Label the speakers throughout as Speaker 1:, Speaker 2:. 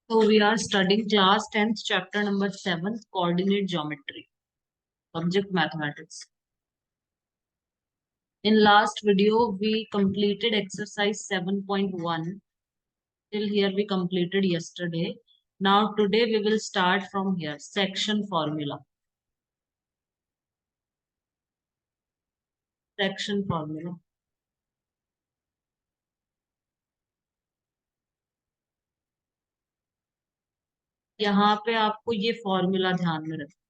Speaker 1: So we are studying class 10th chapter number 7 coordinate geometry subject mathematics. In last video we completed exercise 7.1 till here we completed yesterday. Now today we will start from here section formula. Section formula. यहाँ पे आपको ये formula ध्यान में रखना.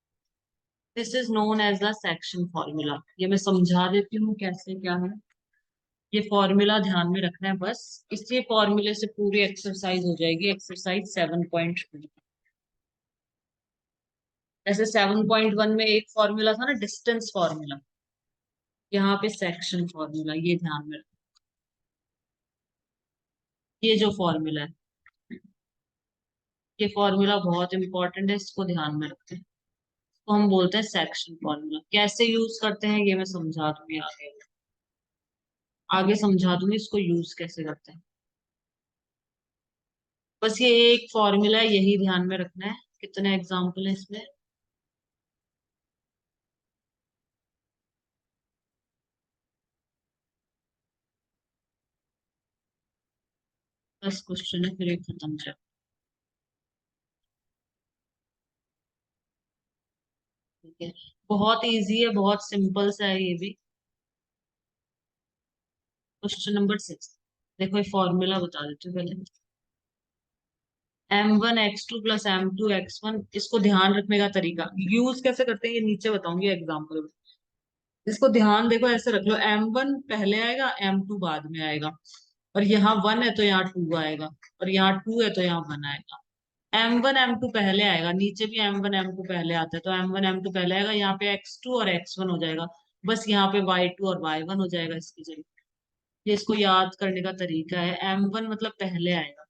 Speaker 1: This is known as the section formula. ये मैं समझा देती हूँ कैसे क्या है. ये फॉर्मूला ध्यान में रखना है बस. इसी फॉर्मूले से पूरी एक्सरसाइज हो जाएगी. एक्सरसाइज 7.2. जैसे 7.1 में एक फॉर्मूला था ना, डिस्टेंस फॉर्मूला. यहाँ पे सेक्शन फॉर्मूला. ये ध्यान में रखना. ये जो फॉर्मूला है, ये फॉर्मूला बहुत इंपॉर्टेंट है. इसको ध्यान में रखते हैं. तो हम बोलते हैं सेक्शन फॉर्मूला. कैसे यूज करते हैं ये मैं समझा दूंगी आगे. आगे समझा दूंगी इसको यूज कैसे करते हैं. बस ये एक फॉर्मूला है, यही ध्यान में रखना है. कितने एग्जाम्पल है इसमें? 10 क्वेश्चन है, फिर एक खत्म चल. ठीक है. बहुत इजी है, बहुत सिंपल सा है ये भी. Question number 6. देखो ये फॉर्मूला बता देती हूँ पहले. m1 x2 + m2 x1. इसको ध्यान रखने का तरीका यूज कैसे करते हैं ये नीचे बताऊंगी एग्जाम्पल में. इसको ध्यान देखो, ऐसे रख लो. m1 पहले आएगा, m2 बाद में आएगा. और यहाँ 1 है तो यहाँ 2 आएगा. और यहाँ 2 है तो यहाँ 1 आएगा. m1 m2 पहले आएगा. नीचे भी m1 m2 पहले आता है तो m1 m2 पहले आएगा. यहाँ पे x2 और x1 हो जाएगा. बस यहाँ पे y2 और y1 हो जाएगा इसकी जगह. ये इसको याद करने का तरीका है. m1 मतलब पहले आएगा.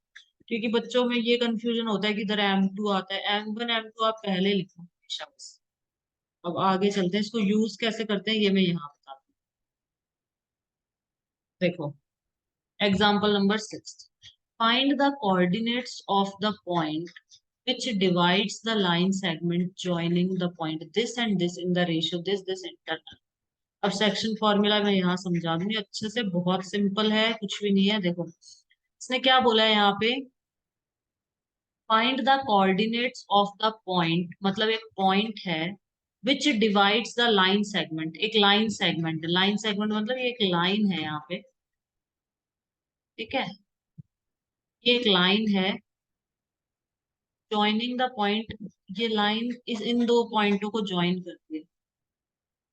Speaker 1: क्योंकि बच्चों में ये कंफ्यूजन होता है कि इधर m2 आता है. m1 m2 आप पहले लिखो हमेशा बस. अब आगे चलते हैं. इसको यूज कैसे करते हैं ये मैं यहाँ बताती हूँ. देखो example number 6. Find the coordinates of the point which divides the line segment joining the point this and this in the ratio this internal. अब सेक्शन फॉर्मूला मैं यहाँ समझा दूंगी अच्छे से. बहुत सिंपल है, कुछ भी नहीं है. देखो इसने क्या बोला है यहाँ पे. Find the coordinates of the point, मतलब एक पॉइंट है विच डिवाइड्स द लाइन सेगमेंट. एक लाइन सेगमेंट. लाइन सेगमेंट मतलब ये एक लाइन है यहाँ पे. ठीक है. ये एक लाइन है ज्वाइनिंग द पॉइंट. ये लाइन इस इन दो पॉइंटों को ज्वाइन करती है.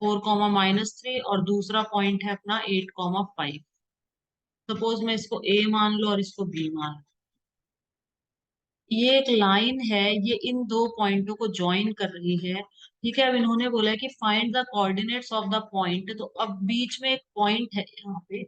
Speaker 1: 4, -3 और दूसरा पॉइंट है अपना 8, 5. सपोज मैं इसको ए मान लो और इसको बी मान लो. ये एक लाइन है, ये इन दो पॉइंटों को ज्वाइन कर रही है. ठीक है. अब इन्होंने बोला है कि find the coordinates of the point. तो अब बीच में एक पॉइंट है यहाँ पे.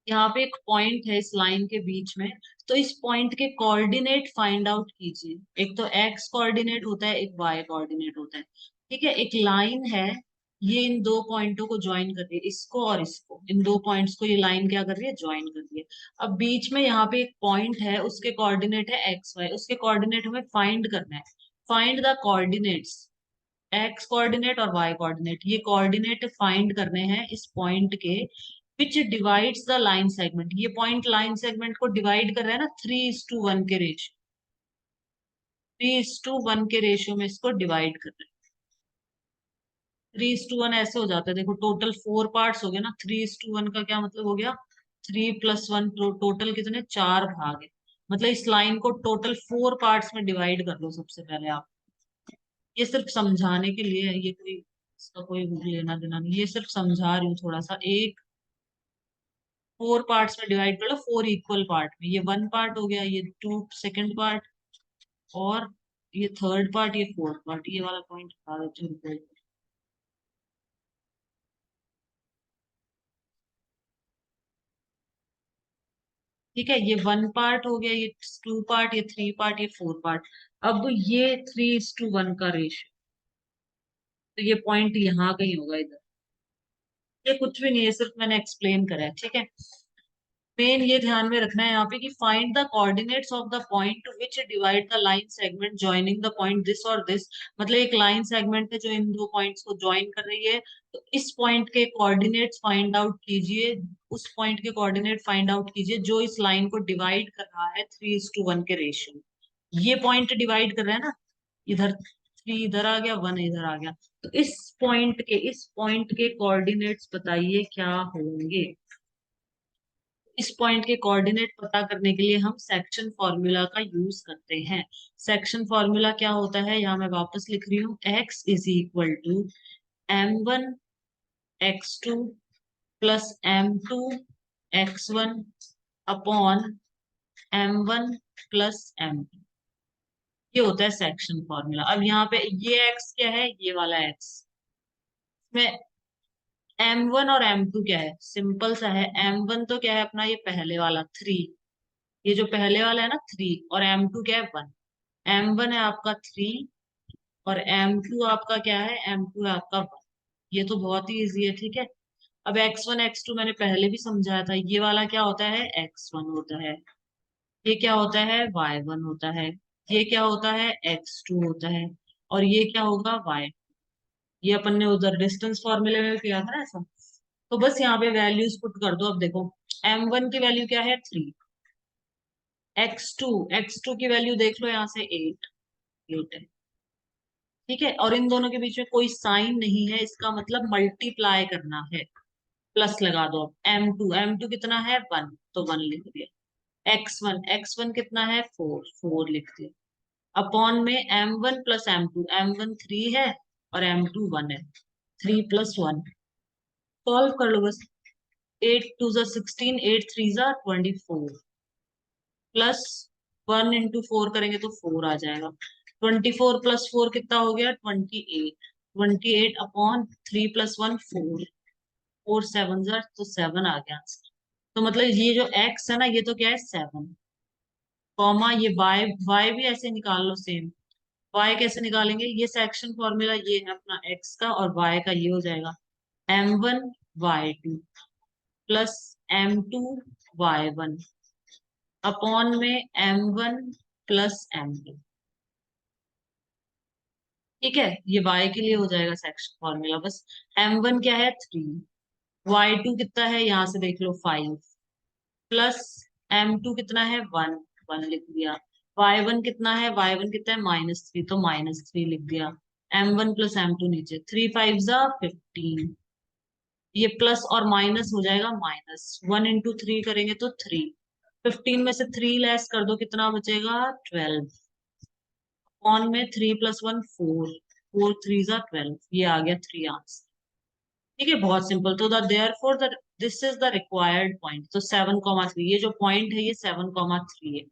Speaker 1: यहाँ पे एक पॉइंट है इस लाइन के बीच में. तो इस पॉइंट के कोऑर्डिनेट फाइंड आउट कीजिए. एक तो एक्स कोऑर्डिनेट होता है, एक वाई कोऑर्डिनेट होता है. ठीक है. एक लाइन है, ये इन दो पॉइंटों को ज्वाइन कर रही है. इसको और इसको, इन दो पॉइंट्स को ये लाइन क्या कर रही है, ज्वाइन कर रही है. अब बीच में यहाँ पे एक पॉइंट है, उसके कोऑर्डिनेट है एक्स वाई. उसके कोऑर्डिनेट हमें फाइंड करना है. Find the coordinates. X coordinate और वाई कोऑर्डिनेट, ये कोऑर्डिनेट फाइंड करने हैं इस पॉइंट के विच डिवाइड्स द लाइन सेगमेंट. ये पॉइंट लाइन सेगमेंट को डिवाइड कर रहा है ना 3:1 के रेशियो. 3:1 के रेशियो में इसको डिवाइड कर रहे हैं. 3:1 ऐसे हो जाता है. देखो टोटल 4 पार्ट्स हो गए ना. 3:1 का क्या मतलब हो गया, 3 + 1. टोटल कितने, 4 भाग है. मतलब इस लाइन को टोटल 4 पार्ट्स में डिवाइड कर लो सबसे पहले आप. ये सिर्फ समझाने के लिए है, ये कोई इसका कोई लेना देना नहीं. ये सिर्फ समझा रही हूँ थोड़ा सा. एक 4 पार्ट्स में डिवाइड कर लो, 4 इक्वल पार्ट में. ये 1 पार्ट हो गया, ये 2 सेकंड पार्ट, और ये थर्ड पार्ट, ये फोर्थ पार्ट. ये वाला पॉइंट बता देते हैं. ठीक है. ये 1 पार्ट हो गया, ये 2 पार्ट, ये 3 पार्ट, ये 4 पार्ट. अब ये 3:1 का रेशियो. तो ये पॉइंट यहाँ कहीं होगा इधर. ये कुछ भी नहीं है, सिर्फ मैंने एक्सप्लेन करा है. ठीक है. मेन ये ध्यान में रखना है यहाँ पे कि find the coordinates of the point which divide the line segment joining the point this और दिस। मतलब एक लाइन सेगमेंट है जो इन दो पॉइंट्स को ज्वाइन कर रही है, तो इस पॉइंट के कोऑर्डिनेट्स फाइंड आउट कीजिए, उस पॉइंट के कोऑर्डिनेट फाइंड आउट कीजिए जो इस लाइन को डिवाइड कर रहा है 3:1 के रेशियो। ये पॉइंट डिवाइड कर रहा है ना, इधर 3 इधर आ गया, 1 इधर आ गया, तो इस पॉइंट के कोऑर्डिनेट्स बताइए क्या होंगे। इस पॉइंट के कोऑर्डिनेट पता करने के लिए हम सेक्शन फॉर्मूला का यूज करते हैं। सेक्शन फॉर्मूला क्या होता है, यहाँ मैं वापस लिख रही हूँ, x is equal to m1 x2 plus m2 x1 upon m1 plus m2। ये होता है सेक्शन फॉर्मूला। अब यहाँ पे ये x क्या है, ये वाला x में m1 और m2 क्या है, सिंपल सा है। m1 तो क्या है अपना, ये पहले वाला 3, ये जो पहले वाला है ना 3, और m2 क्या है 1। m1 है आपका 3 और m2 आपका क्या है, m2 है आपका 1। ये तो बहुत ही इजी है, ठीक है। अब x1 x2 मैंने पहले भी समझाया था, ये वाला क्या होता है, x1 होता है, ये क्या होता है, y1 होता है, ये क्या होता है, x2 होता है, और ये क्या होगा, y। ये अपन ने उधर डिस्टेंस फॉर्मूले में किया था ना ऐसा। तो बस यहाँ पे वैल्यूज पुट कर दो। अब देखो m1 की वैल्यू क्या है 3, x2 की वैल्यू देख लो यहाँ से 8 है, ठीक है। और इन दोनों के बीच में कोई साइन नहीं है, इसका मतलब मल्टीप्लाई करना है, प्लस लगा दो। अब m2 कितना है 1, तो 1 लिख दिया। x1 कितना है 4 लिख दिया। अपॉन में m1 प्लस m2 3 है और m2 1 है, 3 प्लस 1। सॉल्व कर लो बस। 8 2 16, 8 3 24 प्लस 1 into 4 करेंगे तो 4 आ जाएगा। 24 प्लस 4 कितना हो गया, 28। 28 अपॉन 3 प्लस 1 4, 4 7 तो 7 आ गया आंसर। तो मतलब ये जो x है ना, ये तो क्या है 7, कॉमा ये y भी ऐसे निकाल लो सेम। y कैसे निकालेंगे, ये सेक्शन फॉर्मूला ये है अपना x का, और y का ये हो जाएगा m1 y2 plus m2 y1 upon में m1 प्लस m2। ठीक है, ये y के लिए हो जाएगा सेक्शन फॉर्मूला बस। m1 क्या है 3, y2 कितना है यहाँ से देख लो 5, प्लस m2 कितना है 1, 1 लिख दिया। y1 कितना है, y1 कितना है -3, तो -3 लिख दिया। m1 प्लस m2 नीचे, 3 5 15, ये प्लस और माइनस हो जाएगा माइनस। 1 into 3 करेंगे तो 3, 15 में से 3 लेस कर दो, कितना बचेगा 12। कौन में 3 प्लस 1 4, 4 3 12, ये आ गया 3 आंसर। ठीक है, बहुत सिंपल। तो the therefore the this is the required point, तो 7,3, ये जो पॉइंट है ये 7,3 है।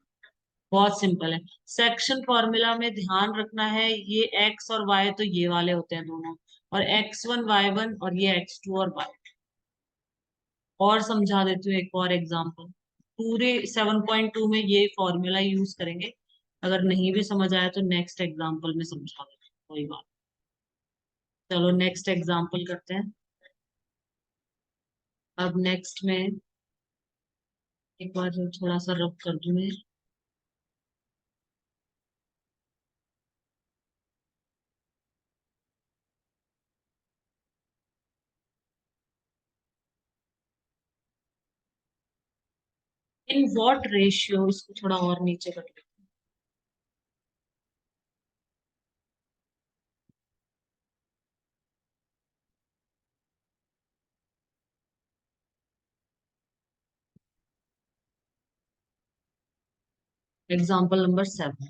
Speaker 1: बहुत सिंपल है। सेक्शन फॉर्मूला में ध्यान रखना है, ये एक्स और वाई तो ये वाले होते हैं दोनों, और x1 y1, और ये x2 और y। और समझा देती हूँ एक और एग्जांपल। पूरे 7.2 में ये फॉर्मूला यूज करेंगे। अगर नहीं भी समझ आया तो नेक्स्ट एग्जांपल में समझा देंगे, कोई बात। चलो नेक्स्ट एग्जांपल करते हैं। अब नेक्स्ट में एक बार थोड़ा सा रब कर दूं मैं। इन व्हाट रेशियो, इसको थोड़ा और नीचे कर लेते हैं। Example number 7।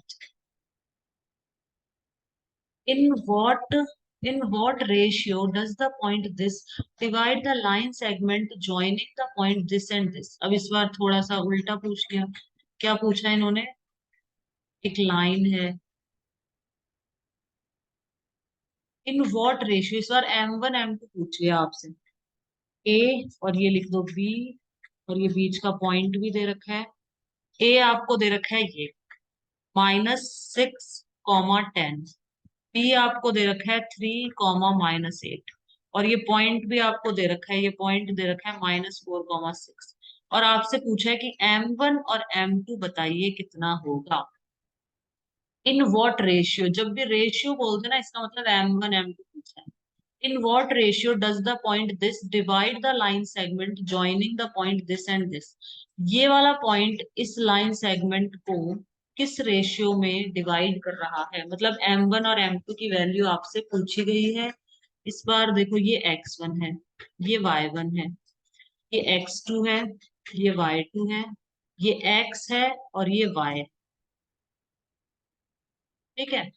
Speaker 1: In what in what ratio does the point this divide the line segment joining the point this and this? अब इस बार थोड़ा सा उल्टा पूछ लिया। क्या पूछा इन्होंने, एक लाइन है, इन व्हाट रेशियो, इस बार m1 m2 पूछ लिया आपसे। a और ये लिख दो b, और ये बीच का पॉइंट भी दे रखा है। a आपको दे रखा है ये -6, 10। बी आपको दे रखा है 3, -8। और ये पॉइंट भी आपको दे रखा है, ये पॉइंट दे रखा है -4, 6। और आपसे पूछा है कि M1 और M2 बताइए कितना होगा, इन व्हाट रेशियो। जब भी रेशियो बोलते हैं ना, इसका मतलब M1 M2 पूछा है। In what ratio does the point this divide the line segment joining the point this and this. ये वाला पॉइंट इस लाइन सेगमेंट को किस रेशियो में डिवाइड कर रहा है, मतलब M1 और M2 की वैल्यू आपसे पूछी गई है। इस बार देखो, ये X1 है, ये Y1 है, ये X2 है, ये Y2 है, ये X है और ये Y है। ठीक है।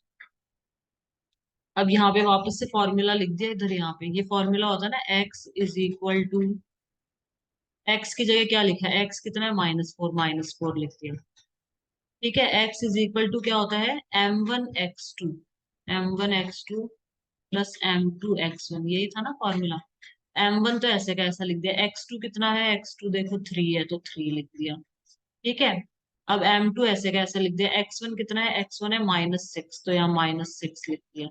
Speaker 1: अब यहाँ पे वापस से फॉर्मूला लिख दिया इधर, यहाँ पे ये फॉर्मूला होता है ना, x is equal to, x की जगह क्या लिखा है, x कितना है -4, -4 लिख दिया। ठीक है, x इज इक्वल टू क्या होता है, m1 x2, m1 x2 plus m2 x1, यही था ना फॉर्मूला। m1 तो ऐसे का ऐसा लिख दिया, x2 कितना है, x2 देखो 3 है तो 3 लिख दिया। ठीक है। अब m2 ऐसे का ऐसा लिख दिया, x1 कितना है, x1 है -6 तो यहाँ -6 लिख दिया।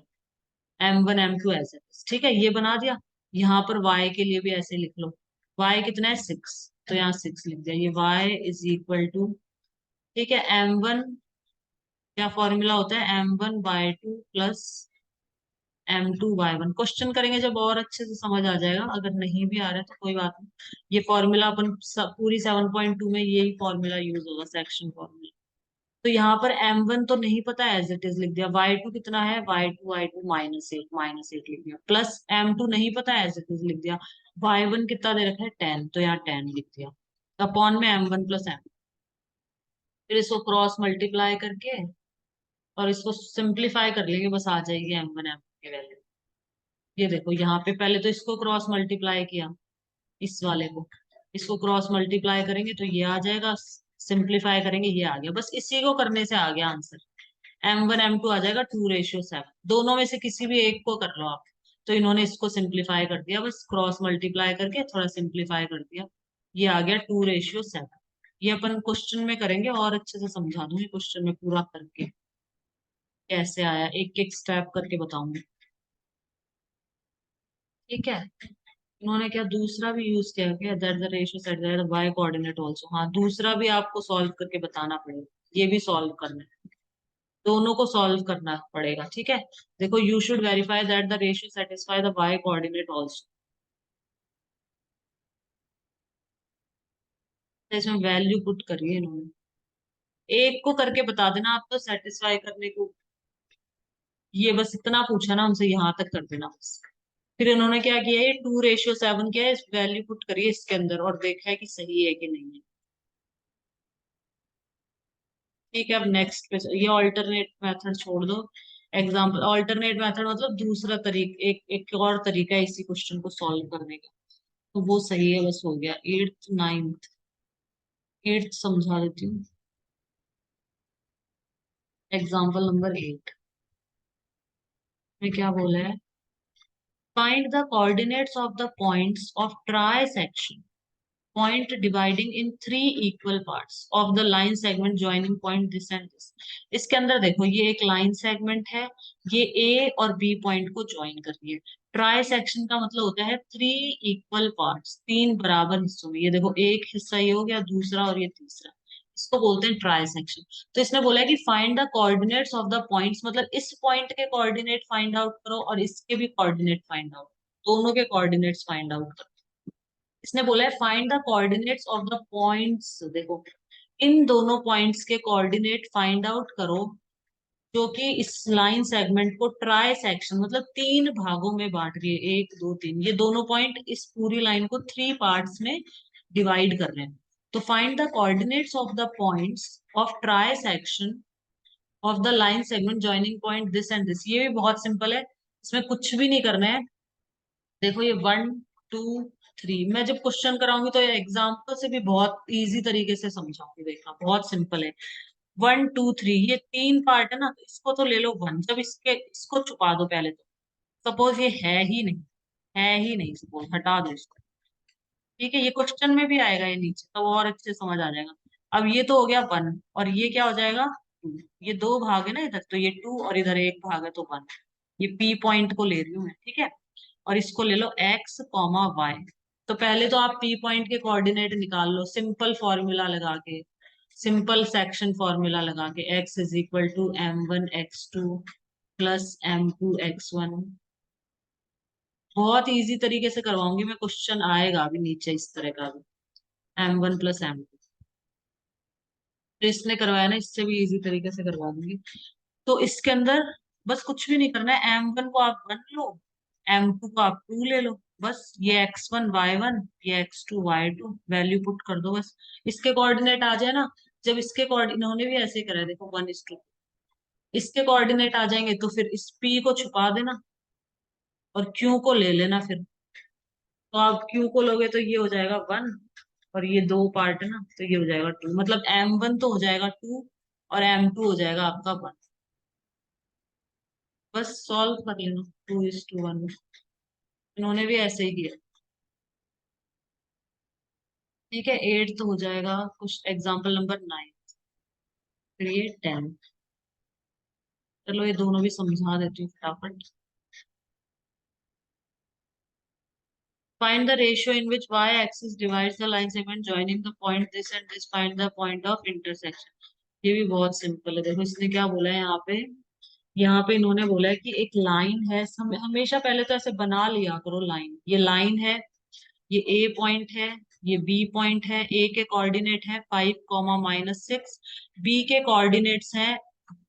Speaker 1: M1 M2 ऐसे, ठीक है, ये बना दिया। यहाँ पर y के लिए भी ऐसे लिख लो, y कितना है 6 तो यहाँ 6 लिख दिया, ये y इज इक्वल टू, ठीक है, M1 क्या फॉर्मूला होता है, M1/2 प्लस M2/1। क्वेश्चन करेंगे जब और अच्छे से समझ आ जाएगा, अगर नहीं भी आ रहा है तो कोई बात नहीं। ये फॉर्मूला अपन पूरी 7.2 में यही फॉर्मूला यूज होगा, सेक्शन फॉर्मूला। तो यहाँ पर M1 तो नहीं पता, एज इट इज लिख दिया। Y2 कितना है, Y2 -8 लिख दिया, प्लस M2 नहीं पता, एज इट इज लिख दिया। Y1 कितना दे रखा है 10 तो यहाँ 10 लिख दिया, अपॉन में M1 प्लस M। फिर इसको क्रॉस मल्टीप्लाई करके और इसको सिंप्लीफाई कर लेंगे, बस आ जाएगी M1 M की वैल्यू। ये देखो, यहाँ पे पहले तो इसको क्रॉस मल्टीप्लाई किया, इस वाले को, इसको क्रॉस मल्टीप्लाई करेंगे तो ये आ जाएगा, सिंप्लीफाई करेंगे ये आ गया, बस इसी को करने से आ गया आंसर। M1 M2 आ जाएगा 2:7, दोनों में से किसी भी एक को कर लो आप। तो इन्होंने इसको सिंप्लीफाई कर दिया, बस क्रॉस मल्टीप्लाई करके थोड़ा सिंप्लीफाई कर दिया, ये आ गया 2:7। ये अपन क्वेश्चन में करेंगे और अच्छे से समझा दूंगी क्वेश्चन में पूरा करके, कैसे आया एक एक स्टेप करके बताऊंगी। ठीक है। इन्होंने क्या दूसरा भी यूज किया, क्या that the ratio set that the y coordinate also, हाँ दूसरा भी आपको सॉल्व करके बताना पड़ेगा, ये भी सॉल्व करना है, दोनों को सॉल्व करना पड़ेगा। ठीक है। देखो, you should verify that the ratio satisfy the y coordinate also. इसमें वैल्यू पुट करिए इन्होंने, एक को करके बता देना आप तो सेटिस्फाई करने को, ये बस इतना पूछा ना उनसे, यहाँ तक कर देना बस। फिर इन्होंने क्या किया, ये 2:7 क्या है, इस वैल्यू पुट करिए इसके अंदर और देखा है कि सही है कि नहीं है। ठीक है, अब नेक्स्ट पे ये ऑल्टरनेट मेथड छोड़ दो। एग्जाम्पल ऑल्टरनेट मेथड मतलब दूसरा तरीका, एक एक और तरीका है इसी क्वेश्चन को सॉल्व करने का, तो वो सही है, बस हो गया। 8th 9th, 8th समझा देती हूँ। एग्जाम्पल नंबर 8 में क्या बोला है, find the coordinates of the points of try section point dividing in three equal parts of the line segment joining point this and this। इसके अंदर देखो, ये एक लाइन सेगमेंट है, ये ए और बी पॉइंट को ज्वाइन कर रही है। ट्राई सेक्शन का मतलब होता है 3 इक्वल पार्ट्स, 3 बराबर हिस्सों में। ये देखो, एक हिस्सा ये हो गया, दूसरा और ये तीसरा, इसको बोलते हैं ट्राई सेक्शन। तो इसने बोला है कि find the coordinates of the points, मतलब इस पॉइंट के कोऑर्डिनेट फाइंड आउट करो और इसके भी कोऑर्डिनेट फाइंड आउट, दोनों के कोऑर्डिनेट्स फाइंड आउट करो। इसने बोला है find the coordinates of the points, देखो इन दोनों पॉइंट्स के कोऑर्डिनेट फाइंड आउट करो जो कि इस लाइन सेगमेंट को ट्राई सेक्शन मतलब 3 भागों में बांट रही है, 1 2 3, ये दोनों पॉइंट इस पूरी लाइन को 3 पार्ट्स में डिवाइड कर रहे हैं। तो find the coordinates of the points of try section of the line segment joining point this and this. ये भी बहुत सिंपल है, इसमें कुछ भी नहीं करना है। देखो, ये 1 2 3, मैं जब क्वेश्चन कराऊंगी तो ये एग्जाम्पल से भी बहुत इजी तरीके से समझाऊंगी, देखना बहुत सिंपल है। 1 2 3, ये 3 पार्ट है ना, तो इसको तो ले लो 1, जब इसको छुपा दो पहले तो, सपोज ये है ही नहीं, है ही नहीं, सपोज हटा दो इसको। ठीक है, ये क्वेश्चन में भी आएगा ये नीचे, तो और अच्छे से समझ आ जाएगा। अब ये तो हो गया 1 और ये क्या हो जाएगा 2, ये 2 भाग है ना इधर, तो ये 2 और इधर एक भाग है तो 1। ये P पॉइंट को ले रही हूँ मैं, ठीक है। और इसको ले लो x, y, तो पहले तो आप पी पॉइंट के कोऑर्डिनेट निकाल लो सिंपल फॉर्मूला लगा के, सिंपल सेक्शन फॉर्मूला लगा के, x is equal to m1 x2 plus m2 x1। बहुत इजी तरीके से करवाऊंगी मैं, क्वेश्चन आएगा अभी नीचे इस तरह का भी, m1 प्लस m2। तो इसने करवाया ना, इससे भी इजी तरीके से करवा दूंगी। तो इसके अंदर बस कुछ भी नहीं करना है, m1 को आप 1 लो, m2 को आप 2 ले लो, बस ये x1 y1, ये x2 y2 वैल्यू पुट कर दो बस। इसके कोऑर्डिनेट आ जाए ना, जब इसके कोऑर्डिनेट, इन्होंने भी ऐसे ही करा है देखो 1:2, इसके कोऑर्डिनेट आ जाएंगे तो फिर इस p को छुपा देना और q को ले लेना फिर। तो आप q को लोगे तो ये हो जाएगा 1, और ये दो पार्ट है ना तो ये हो जाएगा 2, मतलब m1 तो हो जाएगा 2 और m2 हो जाएगा आपका 1। बस सॉल्व कर लेना 2:1। इन्होंने भी ऐसे ही किया। ठीक है, 8 तो हो जाएगा, कुछ एग्जाम्पल नंबर 9, फिर ये 10। चलो ये दोनों भी समझा देती हूँ फटाफट। Find the ratio in which y-axis divides the line segment joining the point this and this. Find the point of intersection. ये भी बहुत सिंपल है, देखो इसने क्या बोला है यहाँ पे। यहाँ पे इन्होंने बोला है कि एक लाइन है, हमेशा पहले तो ऐसे बना लिया करो लाइन, ये लाइन है, ये ए पॉइंट है, ये बी पॉइंट है, ए के कोऑर्डिनेट है 5, -6, बी के कोऑर्डिनेट्स हैं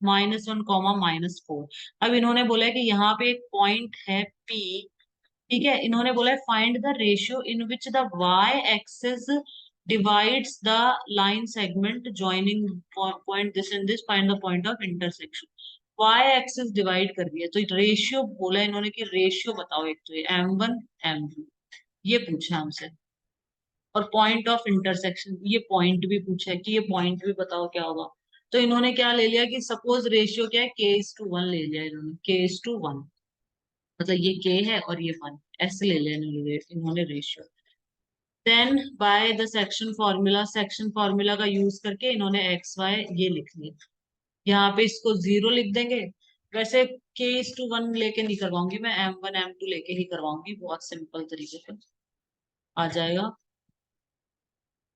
Speaker 1: -1, -4। अब इन्होंने बोला है कि यहाँ पे एक पॉइंट है पी। ठीक है, इन्होंने बोला है find the ratio in which the y axis divides the line segment joining point this and this, find the point of intersection. Y axis divide कर दिया तो रेशियो बोला इन्होंने कि रेशियो बताओ, एक तो ये m1 m2 ये पूछा हमसे, और पॉइंट ऑफ इंटरसेक्शन ये पॉइंट भी पूछा है कि ये पॉइंट भी बताओ क्या होगा। तो इन्होंने क्या ले लिया कि सपोज रेशियो क्या है, k:1 ले लिया इन्होंने, k:1, मतलब ये k है और ये 1, ऐसे ले लिया इन्होंने ratio. Then by the section formula, section formula का यूज करके इन्होंने एक्स वाई ये लिख लिया, यहाँ पे इसको 0 लिख देंगे। वैसे k:1 लेके नहीं करवाऊंगी मैं, m1 m2 लेके ही करवाऊंगी, बहुत सिंपल तरीके से आ जाएगा।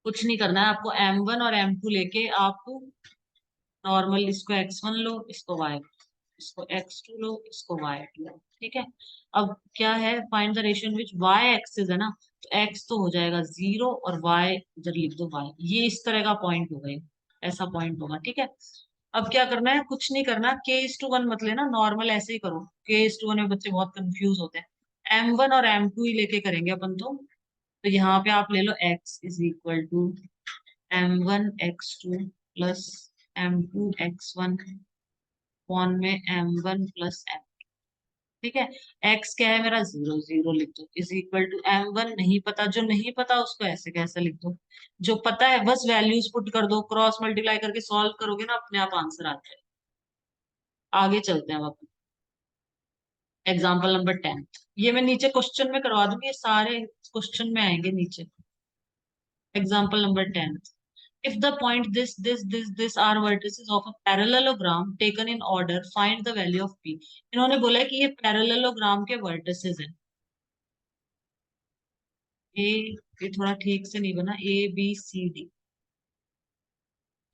Speaker 1: कुछ नहीं करना है आपको, m1 और m2 लेके आप नॉर्मल इसको x1 लो, इसको y, इसको x2 लो, इसको y2 लो। ठीक है, अब क्या है, find the ratio in which y axis है ना, तो x तो हो जाएगा 0 और y इधर लिख दो y, ये इस तरह का पॉइंट होगा, ऐसा पॉइंट होगा। ठीक है, अब क्या करना है, कुछ नहीं करना, k:1 मत लेना, नॉर्मल ऐसे ही करो, k:1 में बच्चे बहुत कंफ्यूज होते हैं, m1 और m2 ही लेके करेंगे अपन तो यहाँ पे आप ले लो x is equal to m1 x2 plus m2 x1 कौन में m1 + m। ठीक है, x क्या है मेरा 0, 0 लिख दो, इज इक्वल टू m1 नहीं पता, जो नहीं पता उसको ऐसे कैसे लिख दो, जो पता है बस वैल्यूज पुट कर दो, क्रॉस मल्टीप्लाई करके सॉल्व करोगे ना अपने आप आंसर आ जाए। आगे चलते हैं अब अपन, एग्जाम्पल नंबर 10। ये मैं नीचे क्वेश्चन में करवा दूंगी, ये सारे क्वेश्चन में आएंगे नीचे। Example number 10, if the point this are vertices of a parallelogram taken in order, find the value of p। इन्होंने बोला है कि ये पैरेललोग्राम के वर्टिसेस हैं, ए, ये थोड़ा ठीक से नहीं बना, ABCD,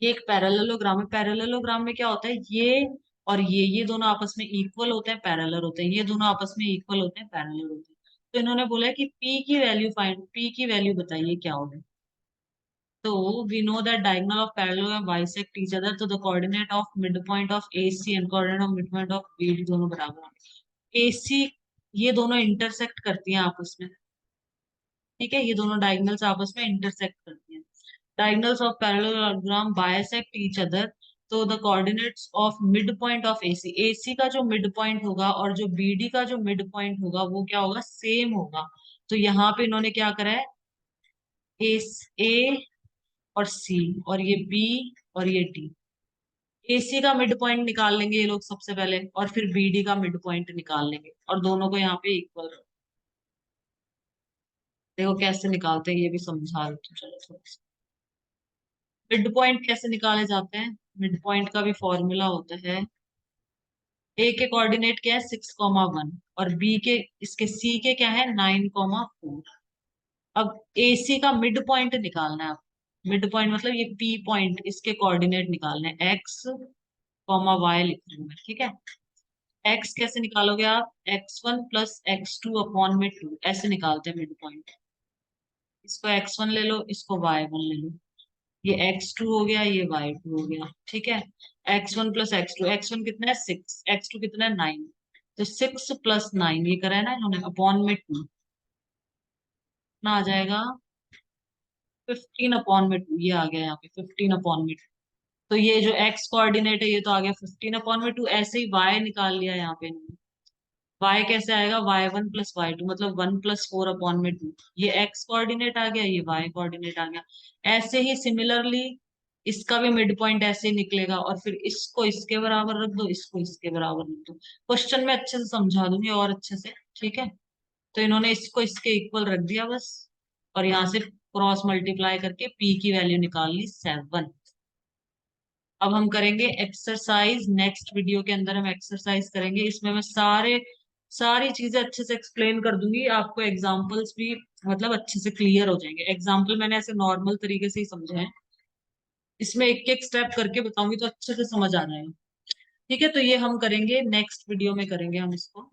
Speaker 1: ये एक पैरेललोग्राम है। पैरेललोग्राम में क्या होता है, ये और ये दोनों आपस में इक्वल होते हैं, पैरेलल होते हैं, ये दोनों आपस में इक्वल होते हैं, पैरेलल होते हैं। तो इन्होंने बोला है कि p की वैल्यू फाइंड, p की वैल्यू बताइए क्या होगी। So we know that diagonal of parallelogram bisect each other. So the coordinate of midpoint of AC and coordinate of midpoint of BD दोनों बराबर हैं। AC ये दोनों इंटरसेक्ट करती हैं आपस में। ठीक है, ये दोनों डायगोनल्स आपस में इंटरसेक्ट करती हैं। Diagonals of parallelogram bisect each other. तो the coordinates of midpoint of AC, AC का जो midpoint होगा और जो BD का जो midpoint होगा वो क्या होगा, सेम होगा। तो यहाँ पे इन्होंने क्या करा है, A और C और ये B और ये D, AC का मिड पॉइंट निकाल लेंगे ये लोग सबसे पहले, और फिर BD का मिड पॉइंट निकाल लेंगे, और दोनों को यहाँ पे इक्वल। देखो कैसे निकालते हैं ये भी समझा देती हूँ, चलो थोड़ा सा। मिड पॉइंट कैसे निकाले जाते हैं, मिड पॉइंट का भी फॉर्मूला होता है, ए के कोऑर्डिनेट क्या है 6,1, और बी के, इसके सी के क्या है 9,4। अब AC का मिड पॉइंट निकालना है। मिड पॉइंट मतलब ये P पॉइंट, इसके कोऑर्डिनेट निकालने हैं, x कॉमा y लिख रही हूँ मैं, ठीक है। x कैसे निकालोगे आप, x1 प्लस x2 अपॉन में 2, ऐसे निकालते हैं मिड पॉइंट। इसको x1 ले लो, इसको y1 ले लो, ये x2 हो गया, ये y2 हो गया, ठीक है। x1 प्लस x2, x1 कितना है 6, x2 कितना है 9, तो 6 प्लस 9 ये करा है ना इन्होंने, अपॉन में 2 ना आ जाएगा 15 अपॉन में 2, ये आ गया यहाँ पे 15 अपॉन में 2। तो ये जो x कोऑर्डिनेट है ये तो आ गया 15 अपॉन में 2, ऐसे ही y निकाल लिया यहाँ पे इन्होंने। y कैसे आएगा, y1 प्लस y2 मतलब 1 प्लस 4 अपॉन में 2, ये x कोऑर्डिनेट आ गया, ये y कोऑर्डिनेट आ गया। ऐसे ही सिमिलरली इसका भी मिड पॉइंट ऐसे ही निकलेगा, और फिर इसको इसके बराबर रख दो, इसको इसके बराबर रख दो। क्वेश्चन में अच्छे से समझा दूंगी और अच्छे से, ठीक है। तो इन्होंने इसको इसके इक्वल रख दिया बस, और यहाँ से क्रॉस मल्टीप्लाई करके p की वैल्यू निकाल ली 7। अब हम करेंगे एक्सरसाइज, नेक्स्ट वीडियो के अंदर हम एक्सरसाइज करेंगे, इसमें मैं सारी चीजें अच्छे से एक्सप्लेन कर दूंगी आपको, एग्जांपल्स भी मतलब अच्छे से क्लियर हो जाएंगे। एग्जांपल मैंने ऐसे नॉर्मल तरीके से ही समझे हैं, इसमें एक एक स्टेप करके बताऊंगी तो अच्छे से समझ आ जाएगा, ठीक है। तो ये हम करेंगे नेक्स्ट वीडियो में, करेंगे हम इसको।